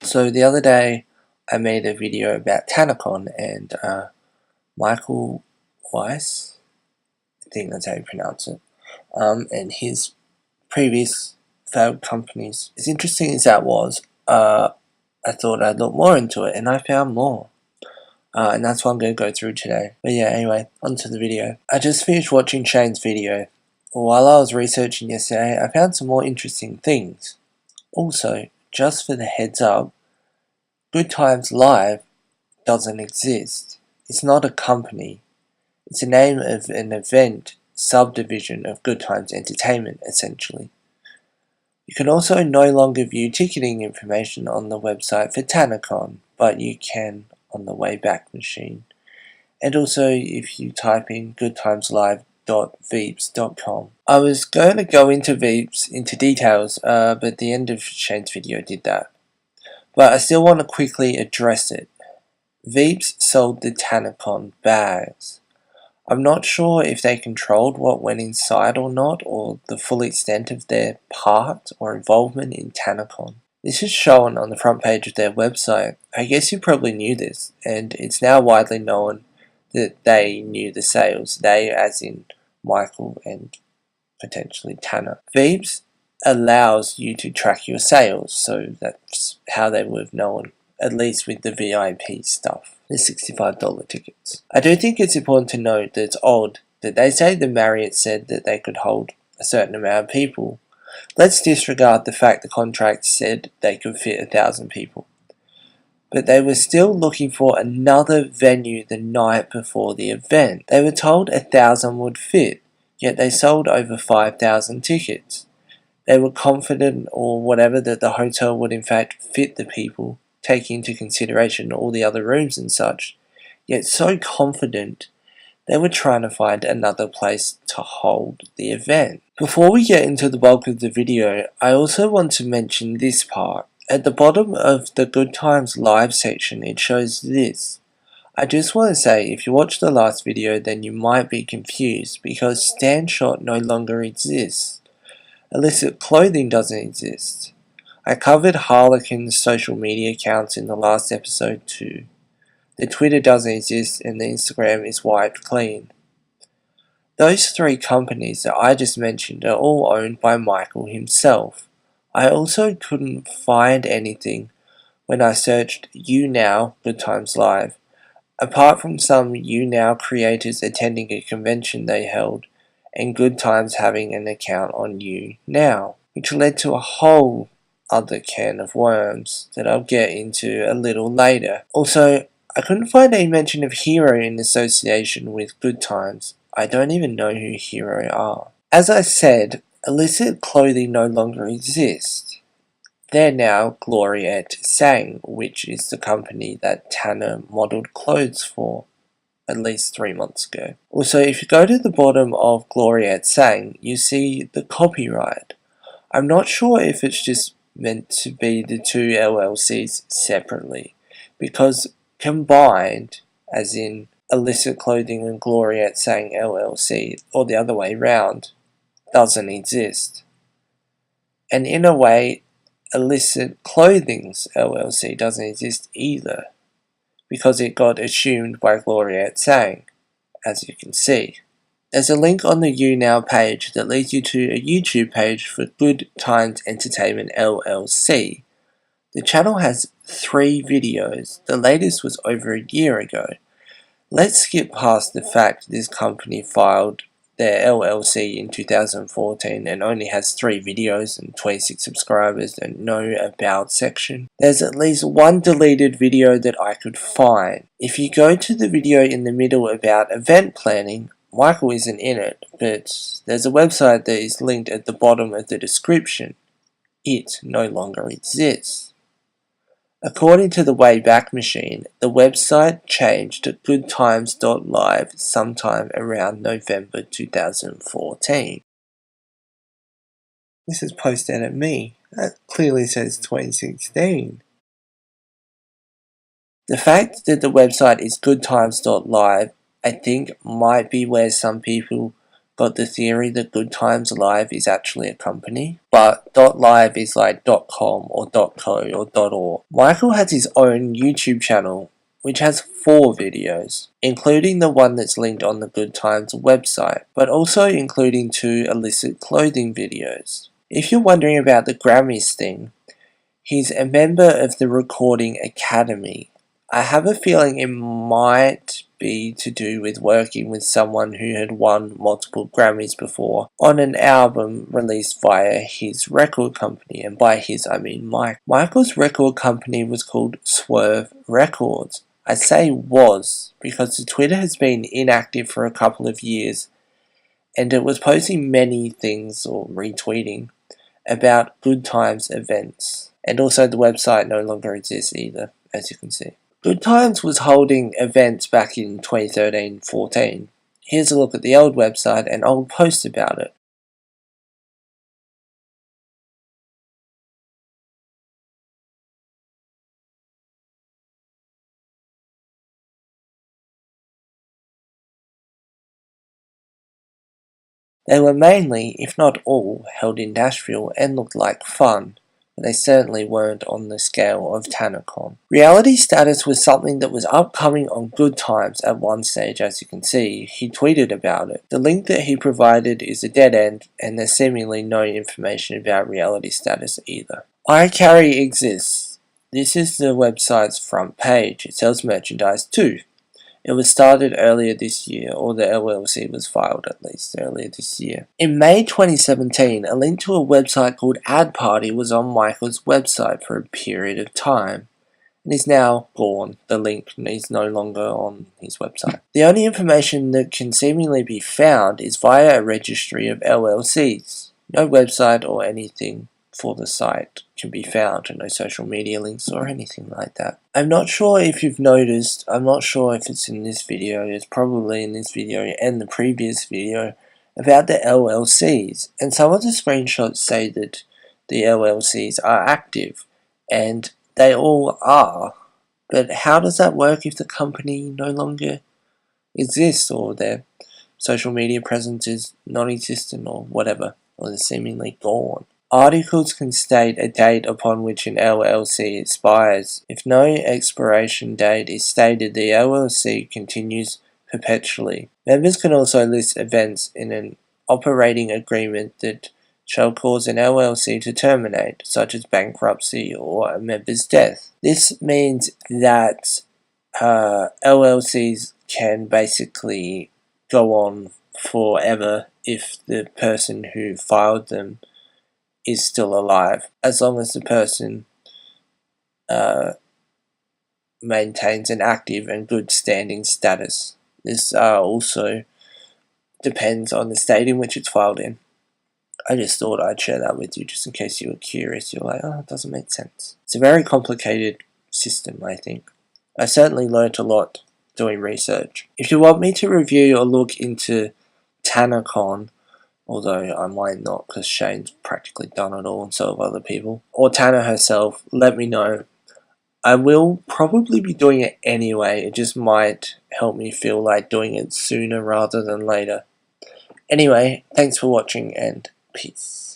So the other day I made a video about TanaCon and Michael Weist, I think that's how you pronounce it, and his previous failed companies. As interesting as that was, I thought I'd look more into it and I found more. And that's what I'm going to go through today. But yeah, anyway, onto the video. I just finished watching Shane's video. While I was researching yesterday, I found some more interesting things. Also, just for the heads up, Good Times Live doesn't exist. It's not a company. It's the name of an event subdivision of Good Times Entertainment, essentially. You can also no longer view ticketing information on the website for TanaCon, but you can on the Wayback Machine. And also if you type in goodtimeslive.veeps.com. I was going to go into Veeps into details, but the end of Shane's video did that. But I still want to quickly address it. Veeps sold the TanaCon bags. I'm not sure if they controlled what went inside or not, or the full extent of their part or involvement in TanaCon. This is shown on the front page of their website. I guess you probably knew this, and it's now widely known that they knew the sales. They, as in Michael and potentially Tana. Veeps allows you to track your sales, so that's how they would have known, at least with the VIP stuff, the $65 tickets. I do think it's important to note that it's odd that they say the Marriott said that they could hold a certain amount of people. Let's disregard the fact the contract said they could fit 1,000 people. But they were still looking for another venue the night before the event. They were told 1,000 would fit, yet they sold over 5,000 tickets. They were confident or whatever that the hotel would in fact fit the people, taking into consideration all the other rooms and such, yet so confident they were trying to find another place to hold the event. Before we get into the bulk of the video, I also want to mention this part. At the bottom of the Good Times Live section it shows this. I just want to say, if you watched the last video then you might be confused because Stand Shot no longer exists. Illicit clothing doesn't exist. I covered Harlequin's social media accounts in the last episode too. The Twitter doesn't exist and the Instagram is wiped clean. Those three companies that I just mentioned are all owned by Michael himself. I also couldn't find anything when I searched YouNow Good Times Live, apart from some YouNow creators attending a convention they held and Good Times having an account on YouNow, which led to a whole other can of worms that I'll get into a little later. Also, I couldn't find any mention of Hero in association with Good Times. I don't even know who Hero are. As I said, illicit clothing no longer exists. They're now Gloriette Sang, which is the company that Tana modelled clothes for at least 3 months ago. Also, if you go to the bottom of Gloriette Sang, you see the copyright. I'm not sure if it's just meant to be the two LLCs separately, because combined, as in Illicit Clothing and Gloriette Sang LLC, or the other way round, doesn't exist. And in a way, Illicit Clothing's LLC doesn't exist either, because it got assumed by Gloriette Sang, as you can see. There's a link on the YouNow page that leads you to a YouTube page for Good Times Entertainment LLC. The channel has 3 videos, the latest was over a year ago. Let's skip past the fact this company filed their LLC in 2014 and only has 3 videos and 26 subscribers and no about section. There's at least one deleted video that I could find. If you go to the video in the middle about event planning, Michael isn't in it, but there's a website that is linked at the bottom of the description. It no longer exists. According to the Wayback Machine, the website changed to goodtimes.live sometime around November 2014. This is posted at me. That clearly says 2016. The fact that the website is goodtimes.live, I think, might be where some people got the theory that Good Times Live is actually a company, but .live is like .com or .co or .org. Michael has his own YouTube channel, which has 4 videos, including the one that's linked on the Good Times website, but also including 2 illicit clothing videos. If you're wondering about the Grammys thing, he's a member of the Recording Academy. I have a feeling it might be to do with working with someone who had won multiple Grammys before on an album released via his record company, and by his I mean Mike. Michael's record company was called Swerve Records. I say was because the Twitter has been inactive for a couple of years, and it was posting many things or retweeting about Good Times events, and also the website no longer exists either, as you can see. Good Times was holding events back in 2013-14. Here's a look at the old website and old posts about it. They were mainly, if not all, held in Nashville and looked like fun, but they certainly weren't on the scale of TanaCon. Reality Status was something that was upcoming on Good Times at one stage, as you can see. He tweeted about it. The link that he provided is a dead end, and there's seemingly no information about Reality Status either. iCarry exists. This is the website's front page. It sells merchandise too. It was started earlier this year, or the LLC was filed at least earlier this year. In May 2017, a link to a website called Ad Party was on Michael's website for a period of time, and is now gone. The link is no longer on his website. The only information that can seemingly be found is via a registry of LLCs. No website or anything for the site can be found, and no social media links or anything like that. I'm not sure if you've noticed, I'm not sure if it's in this video, it's probably in this video and the previous video, about the LLCs, and some of the screenshots say that the LLCs are active, and they all are, but how does that work if the company no longer exists, or their social media presence is non-existent, or whatever, or they're seemingly gone? Articles can state a date upon which an LLC expires. If no expiration date is stated, the LLC continues perpetually. Members can also list events in an operating agreement that shall cause an LLC to terminate, such as bankruptcy or a member's death. This means that LLCs can basically go on forever if the person who filed them is still alive, as long as the person maintains an active and good standing status. This also depends on the state in which it's filed in. I just thought I'd share that with you just in case you were curious. You're like, oh, it doesn't make sense. It's a very complicated system, I think. I certainly learnt a lot doing research. If you want me to review or look into TanaCon, although I might not because Shane's practically done it all and so have other people, or Tana herself, let me know. I will probably be doing it anyway, it just might help me feel like doing it sooner rather than later. Anyway, thanks for watching and peace.